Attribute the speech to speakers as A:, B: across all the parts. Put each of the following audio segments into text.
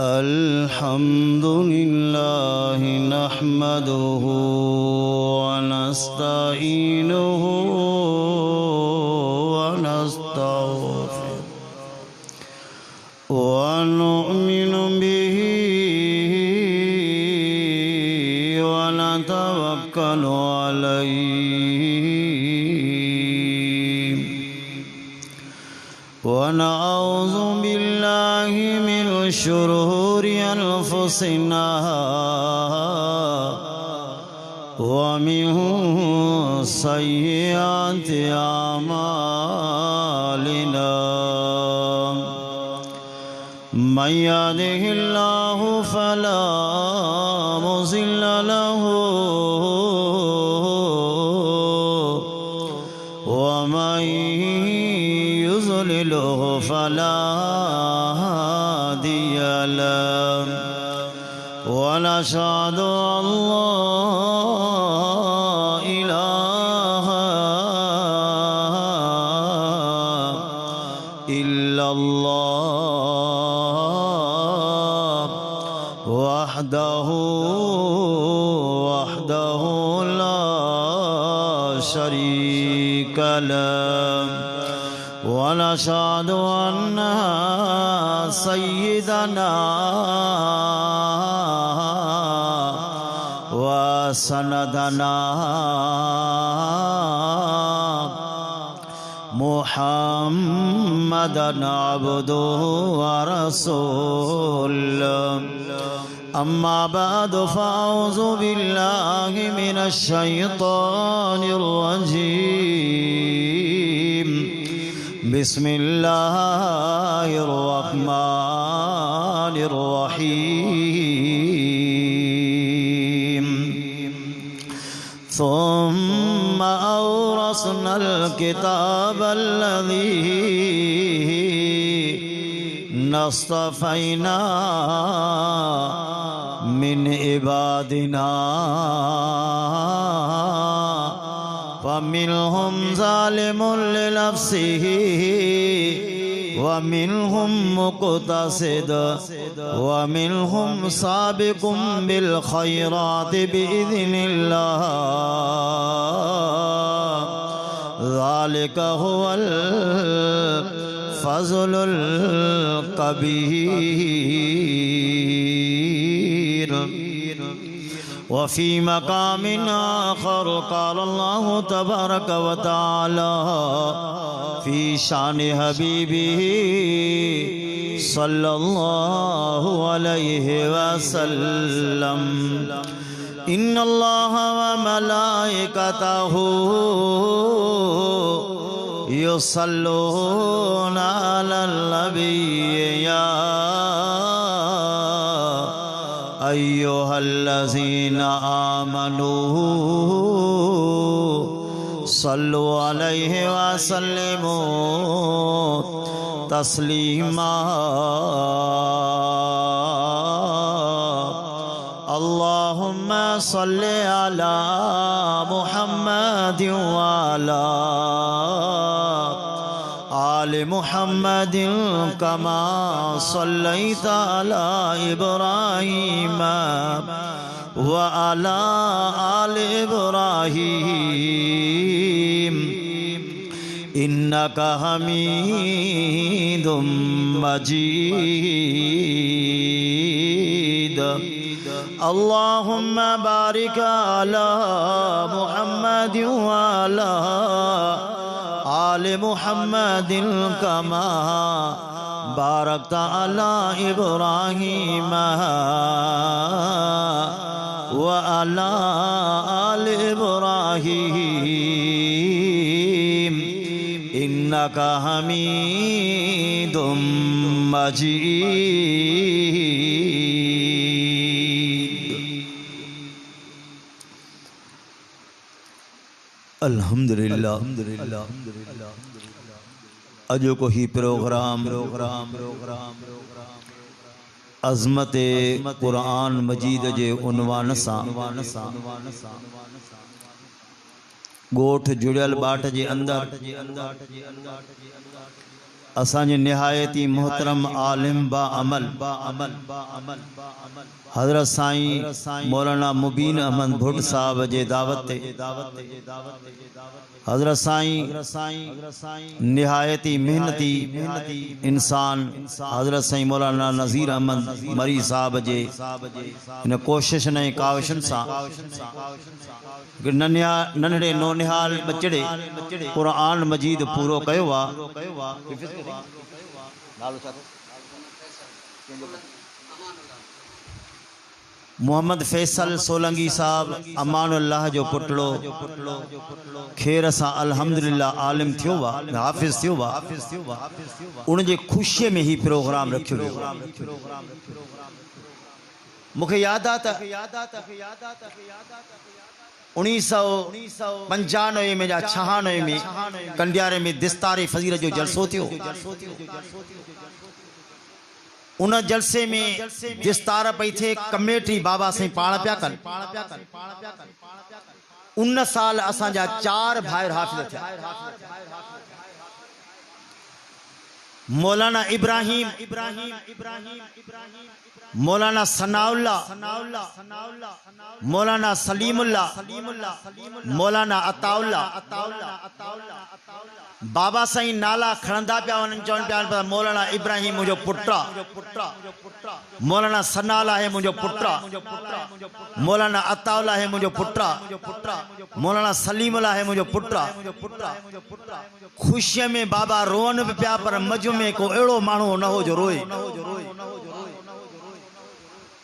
A: अल्हम्दुलिल्लाह नहमदुहु व नस्तईनुहु व नस्तगफिरुहु व नु'मिनु बिही व नतवक्कलु अलैहि व नऊज़ु बिल्लाहि मिन शुरूरि अनफुसिना व मिन सय्यिआति आमालिना मन यहदिहिल्लाहु फला मुज़िल्ल लहु व मन युज़लिलहु फला हादिय लहु व नशहदु अल्ला इलाहा इल्लल्लाह वहदहु ला शरीक लहु व नशहदु अन्ना सय्यिदना व सनदना मुहम्मदन अब्दुहु व रसूलुहु अम्मा बअद फ़अऊज़ु बिल्लाहि मिनश शैतानिर रजीम बिस्मिल्लाहिर रहमानिर रहीम सुम्मा औरसनल किताबल्लज़ी नस्तफ़ैना मिन इबादिना फमिनहुम ज़ालिमुन लिनफ़्सिही वमिनहुम मुक़तसिद वमिनहुम साबिक़ुम बिल ख़ैराति बिइज़्निल्लाह ज़ालिका हुवल फ़ज़्लुल कबीर वफ़ी मक़ामिन आख़र क़ाल अल्लाहु तबारक व तआला फ़ी शानि हबीबिही सल्लल्लाहु अलैहि वसल्लम इन्नल्लाह व मलाइकतहु युसल्लूना अलल नबी या अय्युहल्लज़ीना आमनू सल्लु अलैहि व सल्लिमू तस्लीमा अल्लाहुम्मा सल्लि अला मुहम्मदिन व अला आलि मुहम्मदिन कमा सल्लैता अला इब्राहीम व अला आलि इब्राहीम इन्नका हमीदुम मजीद अल्लाहुम्मा बारिक अला मुहम्मदिन व अला आलि मुहम्मदिन कमा बारकता अला इब्राहीम व अला आलि इब्राहीम इन्नका हमीदुम मजीद। अल्हम्दुलिल्लाह अजो को ही प्रोग्राम अज़मत कुरान मजीद जे उन्वान सां गोठ जुड़ियल बाट जे अंदर असांजे निहायती मोहतरम आलिम बा अमल हज़रत साईं मौलाना मुबीन अहमद भुट्ट साहब जे दावत ते हज़रत साईं निहायती मेहनती इंसान हज़रत साईं मौलाना नज़ीर अहमद मरी साहब जे इन कोशिश ने काविशन सां नन्हे नौनिहाल बचड़े कुरान मजीद पूरो कयो आ। मोहम्मद फैसल सोलंगी साहब अमानुल्लाह जो पुटड़ो खेर सां अल्हम्दुलिल्लाह आलिम थियो वा हाफिज थियो वा उन जे खुशी में ही प्रोग्राम रखियो वियो। मुखे याद आ त 1995 में या 96 में कंडियारे में दिस्तारे फजीलत जो जलसो थियो। उन जलसे में दिस्तार पई थे कमेटी बाबा से पाण पिया कन। उन साल असांजा 4 भाई हाफिज थे। मौलाना इब्राहिम मौलाना सनाउल्ला मौलाना सलीमुल्ला मौलाना अताउल्ला बाबा साईं नाला खणंदा पिया वञनि चवनि पिया मौलाना इब्राहिम मुंहिंजो पुटु आहे, मौलाना सनाउल्ला है मुंहिंजो पुटु आहे, मौलाना अताउल्ला है मुंहिंजो पुटु आहे, मौलाना सलीमुल्ला है मुंहिंजो पुटु आहे। खुशीअ में बाबा रोअन बि पिया पर मजो में को अहिड़ो माण्हू न हो जो रोए।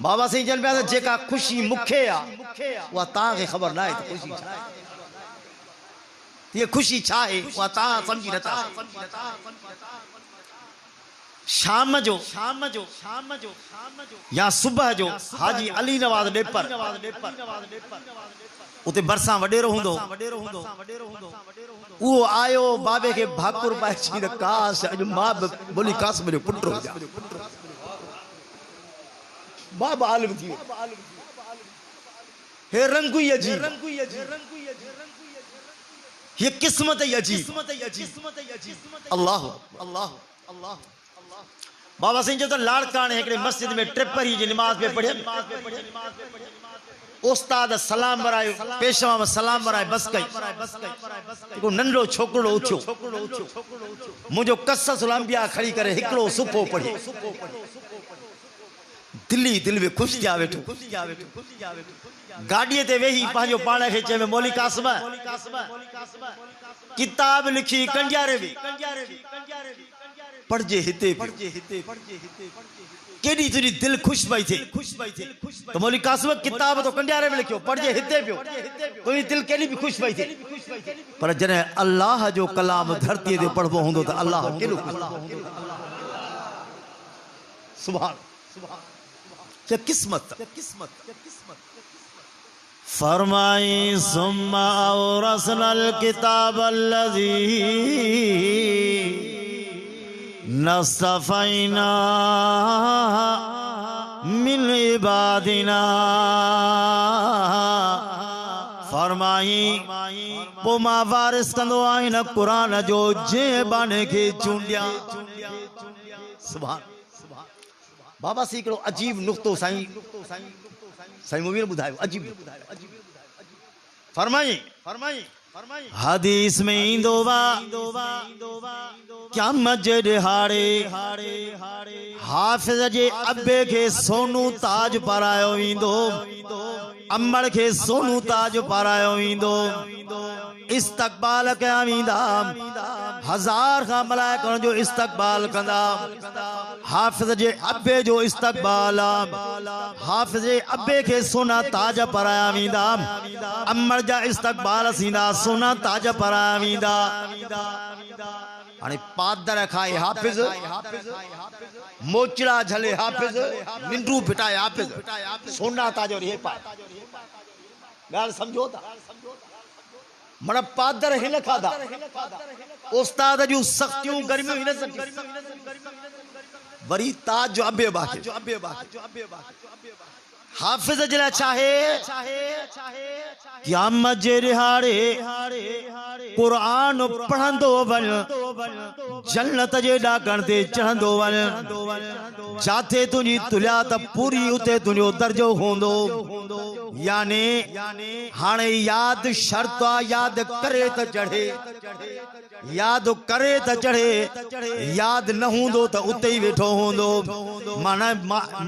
A: बाबा साईं चवनि पिया जेका खुशी मूंखे आहे उहा तव्हांखे ख़बर न आहे त खुशी छा आहे। ये खुशी छा है उहा तव्हां सम्झी नथा। शाम जो या सुबह जो हाजी अली नवाज़ डेपर उते बरसां वडेरो हुंदो उहो आयो बाबे के भाकुर पाए छी त काश अॼु मां बि बोली कासम जो पुटु हुजां। बाबा आलिम थी हे रंगु ही अजीब, ये किस्मत ही अजीब। अल्लाह अल्लाह अल्लाह। बाबा सिंह जो तो लाड़काने हिकड़े मस्जिद में ट्रिपरी जी नमाज पे पढ़े उस्ताद सलाम वरायो पेशवा में सलाम वराए बस कई को नंढो छोकरो उठियो मुझो कसस लंबिया खड़ी करे हिकड़ो सुफो पढ़ी दिल में खुश जा वेठो गाड़ी ते वेही पांजो पाण खे चवे मौली कासम किताब लिखी कंडियारे में पढ़जे हिते केडी तुझी दिल खुश पई थे तो मौली कासम किताब तो कंडियारे में लिखियो पढ़जे हिते पियो तुझी दिल केडी भी खुश पई थे पर जने अल्लाह जो कलाम धरती ते पढ़बो हुंदो त अल्लाह केडो सुभान सुभान क्या किस्मत फरमाई सुम्मा औरसनल किताब अल्लज़ी नस्तफ़ैना मिन इबादिना। फरमाई पो मां वारिस कंदो आहियां कुरान जो जे बाने खे चूंडिया। सुभान बाबा से हिकिड़ो अजीब नुक्तो साईं मुबीन ॿुधायो अजीब फरमाई हदीस में ईंदो वा क्या मजे दिहाड़े हाफिज जे अबे के सोनू ताज पारायो ईंदो अम्बड़ के सोनू ताज पारायो ईंदो इस्तकबाल कया वेंदा 1000 खां मलाइकनि जो इस्तकबाल कंदा हाफिज जे अबे जो इस्तकबाल हाफिज जे अबे के सोना ताज पाराया वेंदा अम्बड़ जा इस्तकबाल थींदा सोना ताज पाराया वेंदा। हाणे पादर खाए हाफिज मोचड़ा झले हाफिज निंडू फिटाए हाफिज सोना ताज रे पाए गाल समझो था मन पादर हिन खादा उस्ताद जो सख्तियों गर्मियों हिन सकी वरी ताज जो अबे बाके हाफिज जिला चाहे क़यामत जे रिहाड़े कुरान पढ़ंदो वञ जन्नत जे ॾाकण ते चढ़ंदो वञ जाते तुंहिंजी तुलिया त पूरी उते तुंहिंजो दर्जो हूंदो। यानी हाणे याद शर्त आहे याद करे त चढ़े याद करे त चढ़े याद न हूंदो त उते ई वेठो हूंदो। माना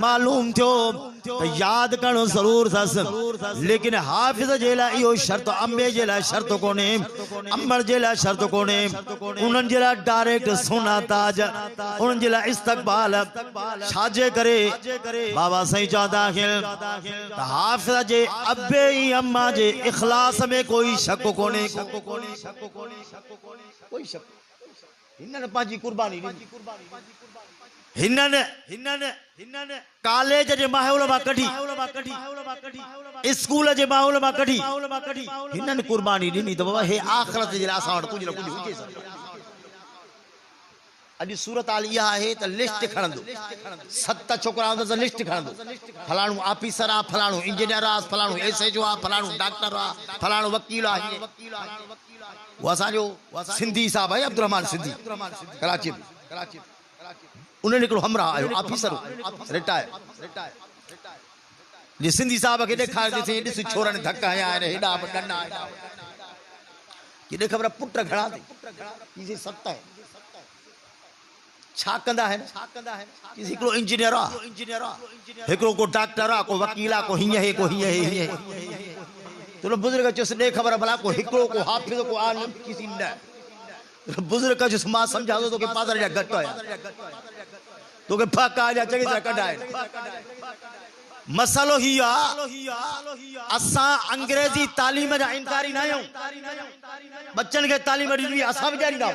A: मालूम थियो त याद करणो ज़रूर अथसि लेकिन हाफ़िज़ जे लाइ इहो शर्त अंबे जे लाइ शर्त कोन्हे अंबर जे लाइ शर्त कोन्हे उन्हनि जे लाइ डायरेक्ट सोना ताज उन्हनि जे लाइ इस्तक़बाल छाजे करे बाबा साईं चवंदा आहिनि त हाफ़िज़ जे अबे ऐं अम्मा जे इख़लास में कोई शक कोन्हे कोई शक हिननि पंहिंजी कुर्बानी हिननि कॉलेज जे माहौल मां कढी स्कूल जे माहौल मां कढी हिननि कुर्बानी ॾिनी त बाबा हे आख़िरत जे लाइ असां वटि कुझु न कुझु हुजे। अॼु सूरत हाल इहा आहे त लिस्ट खणंदो 7 छोकिरा हूंदा त लिस्ट खणंदो फलाणो ऑफिसर आहे फलाणो इंजीनियर आहे फलाणो एसएचओ आहे फलाणो डॉक्टर आहे फलाणो वकील आहे। वो असांजो सिंधी साहब आहे अब्दुल रहमान सिंधी कराची उन्हें हिकिड़ो हमरा आयो ऑफिसर रिटायर जे सिंधी साहब खे ॾेखारे ॾिसी ॾिस छोरनि धक हया आहिनि हेॾा ॾना केॾे ख़बर पुट घणा अथई 7 आहे छा कंदा आहिनि हिकिड़ो इंजीनियर आहे हिकिड़ो को डॉक्टर आहे को वकील आहे को हीअं हे को हीअं हे तुलो बुजुर्ग चुस ॾे ख़बर भला को हिकिड़ो को हाफ़िज़ को आलिम किसी न बुजुर्ग चुस मां सम्झा थो तोखे पादर जा घटि हुया तोखे फक आ जा चङी तरह कढाए। मसलो ही असां अंग्रेजी तालीम जा इनकारी न आहियूं बच्चन के तालीम ॾिनी असां बि ॾींदा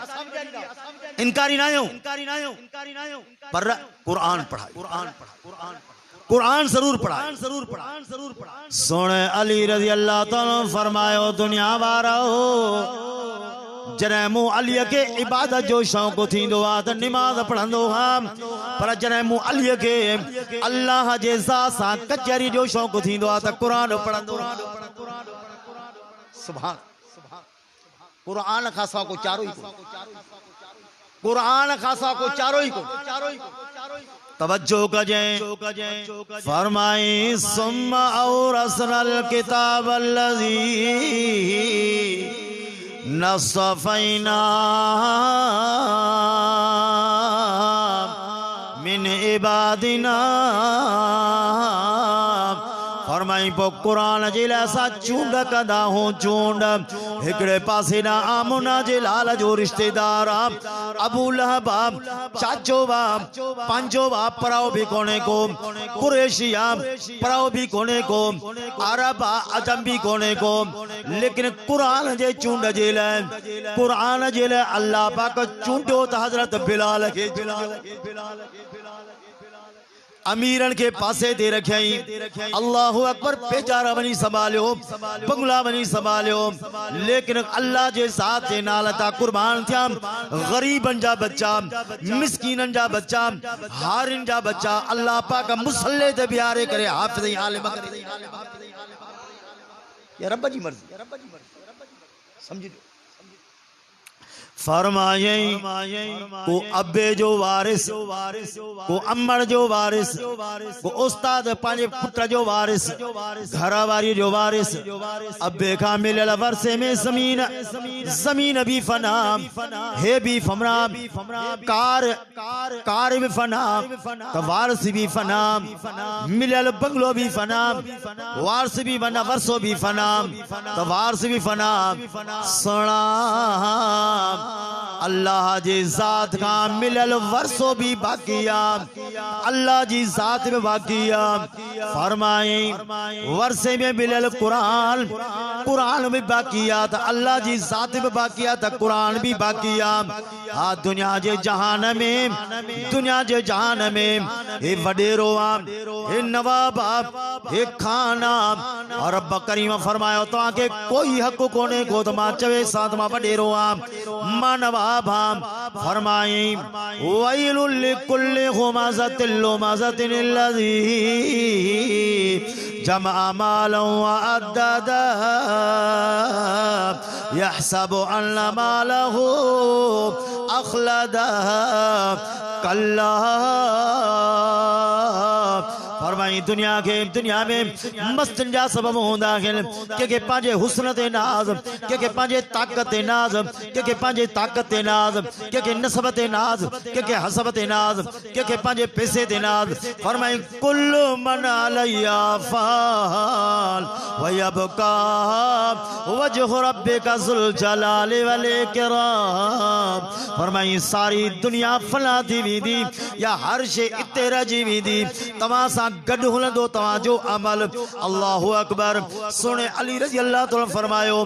A: इनकारी न आहियूं पर कुरान पढ़ाए कुरान जरूर पढ़ाए। सोने अली रज़ी अल्लाह ताला फरमायो दुनिया वारो जॾहिं मूं अलीअ खे इबादत जो शौक़ु थींदो आहे त निमाज़ पढ़ंदो हुअमि पर जॾहिं मूं अलीअ खे अल्लाह जे ज़ात सां कचहरी जो शौक़ु थींदो आहे त क़ुरान पढ़ंदो। सुभान क़ुरान खां सवाइ को चारो ई क़ुरान खां सवाइ को चारो ई तवज्जो कजें फरमाई सुम्मा औरसनल किताब अल्लज़ी नसफ़ैना मिन इबादिना फरमाई पो कुरान जे लाइ असां चूंड कंदा हूं चूंड हिकिड़े पासे ॾांहुं आमुना जे लाल जो रिश्तेदार अबू लहब चाचो पंहिंजो पराओ बि कोन्हे को कुरैशी पराओ बि कोन्हे को अरब अजम बि कोन्हे को लेकिन कुरान जे चूंड जे लाइ अल्लाह पाक चूंडियो त हज़रत बिलाल खे अमीरन के पासे दे रखई अल्लाहु अकबर पेचारा वनी संभालियो बंगला वनी संभालियो लेकिन अल्लाह जे साथ जे नाल ता कुर्बान थिया गरीबन जा बच्चा मिस्कीनन जा बच्चा हारिन जा बच्चा अल्लाह पाक मुसल्ले ते बिहारे करे हाफिज़ आलिम करे या रब जी मर्जी समझ लो। फरमाए को अब्बे जो वारिस को अम्मड़ जो वारिस को उस्ताद पांजे पुट जो वारिस घर वारी जो वारिस अब्बे का मिलल वर्षे में जमीन भी फना है भी फमरा कार भी फना तो वारिस भी फना मिलल बंगलो भी फना वारिस भी बना वर्षो भी फना तो वारिस भी फना सोना अल्लाह जी जात का मिलल वर्षो भी बाकिया अल्लाह जी जात में बाकिया फरमाए वर्षे में मिलल कुरान में बाकिया तो अल्लाह जी जात में बाकिया तो कुरान भी बाकिया। हाँ दुनिया जे जहान में हे वडेरो हे नवाब हे खाना और रब करीम फरमायो तो आके कोई हक कोने को तो मां चवे साथ मां वडेरो नवाब फरमाई वैलुल लिकुल्लि हुमाज़तिन लुमाज़तिन अल्लज़ी जमा माला व अद्ददा यहसबु अन्ना मालहु अखलदा कल्ला। फरमाई दुनिया में मस्तन जा सबब होंदा आहिनि के पंहिंजे हुस्न ते नाज़ के पंहिंजे ताकत ते नाज़ के पंहिंजे ताकत ते नाज़ के नसब ते नाज़ के हसब ते नाज़ के पंहिंजे पैसे ते नाज़। फरमाई कुल्लु मन अलैया फ़ान व यबका वजहु रब्बिका ज़ुल जलाली वल इकराम। फरमाई सारी दुनिया फना थी वेंदी या हर शइ इते रहिजी वेंदी तव्हां सां गॾु हलंदो तव्हांजो अमल। अल्लाहु अकबर। सोने अली रज़ी अल्लाह ताला फरमायो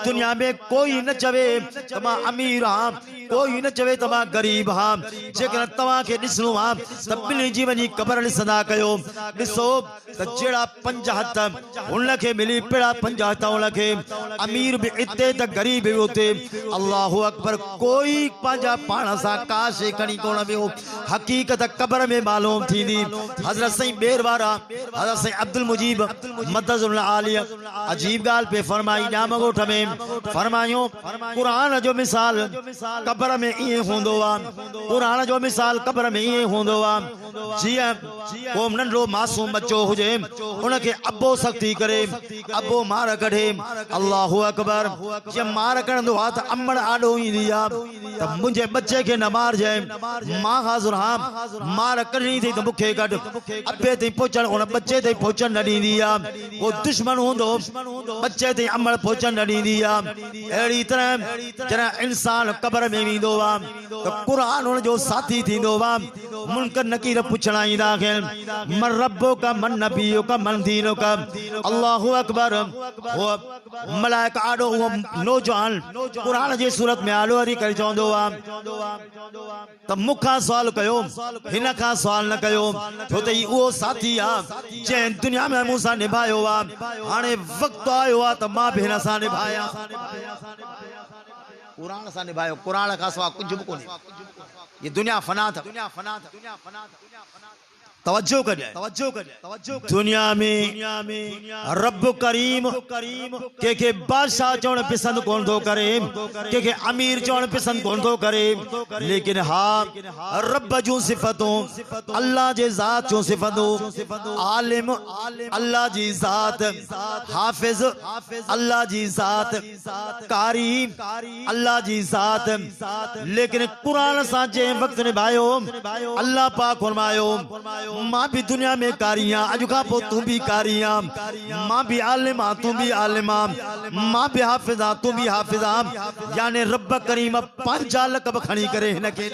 A: दुनिया में कोई न चवे त मां अमीर हां कोई न चवे त मां गरीब हां जेकर तव्हां खे ॾिसणो आहे त ॿिन्ही जी वञी क़बर ॾिसंदा कयो। ॾिसो त जहिड़ा 5 हथ हुन खे मिली पिड़ा 5 हथ हुन खे अमीर भी इते त गरीब भी उते। अल्लाहु अकबर। कोई पंहिंजा पाण सां का शइ खणी कोन वियो हक़ीक़त क़बर में मालूम थींदी। हज़रत सईं बेरवारा हज़रत सईं अब्दुल मुजीब मददुल आलिया अजीब गाल पे फरमाई जाम गोठ में फरमायो कुरान जो मिसाल कब्र में ये होंदो आ कुरान जो मिसाल कब्र में ये होंदो आ जिया को नंढो मासूम बच्चो हुजे उनके अब्बो सख्ती करे अब्बो मार कढे। अल्लाहु अकबर। जे मार कढंदो आ त अमड़ आडो ईंदी आ त मुंहिंजे बच्चे के न मार जाए मां हाज़िर हां मार कढणी थी त मूंखे कढ अब्बे ते पहुचण उन बच्चे ते पहुचण न ॾींदी आ। वो दुश्मन हूंदो बच्चे ते अमड़ पहुचण न ॾींदी आ। अहिड़ी तरह जॾहिं इंसान क़ब्र में वेंदो आ त क़ुरान हुन जो साथी थींदो आ। मुनकर नकीर पुछणा ईंदा आहिनि मन रब्बुका मन नबियुका मन दीनुका। अल्लाहु अकबर। वो मलाइका आडो वो नौजवान क़ुरान जी सूरत में आलो हरी करे चवंदो आ त मूंखां सवाल कयो हिन खां सवाल न कयो छो त उहो साथी आ जंहिं दुनिया में मूंसां निभायो आ हाणे वक़्तु आयो आ त मां भी हिन सां निभाया कुरान सां निभायो। कुरान खां सवाइ कुझु बि कोन्हे। ये दुनिया फना था तवज्जो करियो। दुनिया में रब करीम के बादशाह चवण पसंद कोन थो करे के अमीर चवण पसंद कोन थो करे लेकिन हाँ रब जूं सिफ़तूं अल्लाह जे ज़ात जूं सिफ़तूं आलिम अल्लाह जी ज़ात हाफिज अल्लाह जी ज़ात कारी अल्लाह जी ज़ात। लेकिन कुरान सां जे वक्त निभायो अल्लाह पाक फरमायो मां भी दुनिया में कारियां अज का पो तू भी कारियां मां भी आलिमा तू भी आलिमा मां भी हाफिजा तू भी हाफिजा। यानी रब करीम 5 लक़ब खणी करे हिन के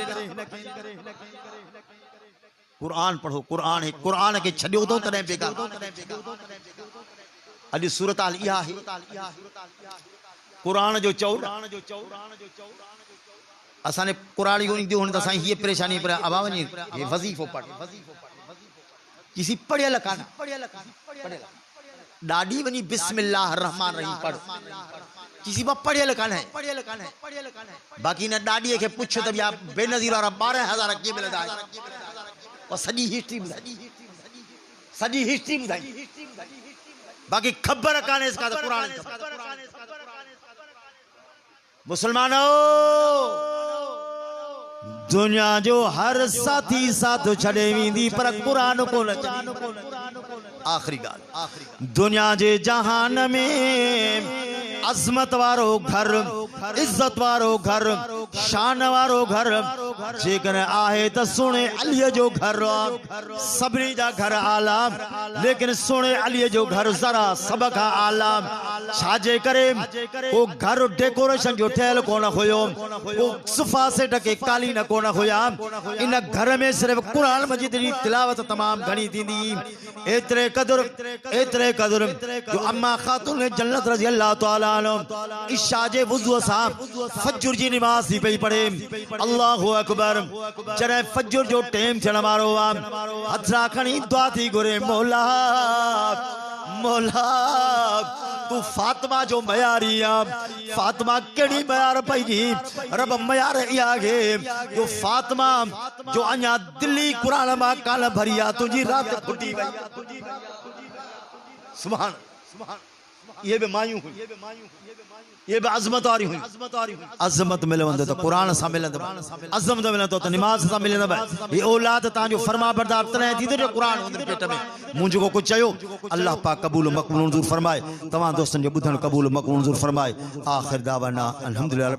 A: कुरान पढ़ो कुरान के छडियो तो तने बेकार अज सूरत आल इहा है कुरान जो चौर असाने कुरानी को ईंदी हुन त साईं ये परेशानी पर अबावनी ये वजीफो पढ़ किसी पढ़िया लखा डाडी बनी बिस्मिल्लाह रहमान रहीम पढ़ किसी बा पढ़िया लिखा है बाकी न डाडी के पूछ तब या बेनजीर वाला 12,000 के मिलदा है और सजी हिस्ट्री बुधाई बाकी खबर काने इसका तो कुरान मुसलमानों दुनिया जो हर साथी साथ छड़े वेंदी पर कुरान को आखिरी गाल दुनिया जे जहान में अजमत वारो घर इज्जत वारो घर शान वारो घर जेकर आहे त सुने अली जो घर सभनी जा घर आला लेकिन सुने अली जो घर जरा सब का आला छाजे करे वो घर डेकोरेशन जो ठहल कोन होयो वो सुफा से ढके काली न कोन होया इन घर में सिर्फ कुरान मजीद की तिलावत तमाम घनी थींदी। एतरे कदर जो अम्मा खातून जन्नत रज़ी अल्लाह तआला इशा जे वुज़ू सां फजर जी नमाज थी पई पढ़े। अल्लाहु अकबर। जॾहिं फजर जो टाइम थियण वारो आहे हथरा खणी दुआ थी घुरे मौला मौला तू फातिमा जो मयारी फातिमा केड़ी मयार पई रब मयार इहा है जो फातिमा जो अञा दिल्ली कुरान मां काल भरिया तुझी रात फुटी वई सुभान ये भी मायूं हुई ये भी अजमत वारी हुई अजमत मिले वंदे तो कुरान सा मिले अजमत मिले तो नमाज सा मिले ये औलाद तांजो फरमा बरदार तने थी जो कुरान वंदे पेट में मुंजो को कुछ चयो अल्लाह पाक कबूल मकबूल मंजूर फरमाए तमाम दोस्तन जो बुधन कबूल मकबूल मंजूर फरमाए आखिर दावाना अल्हम्दुलिल्लाह।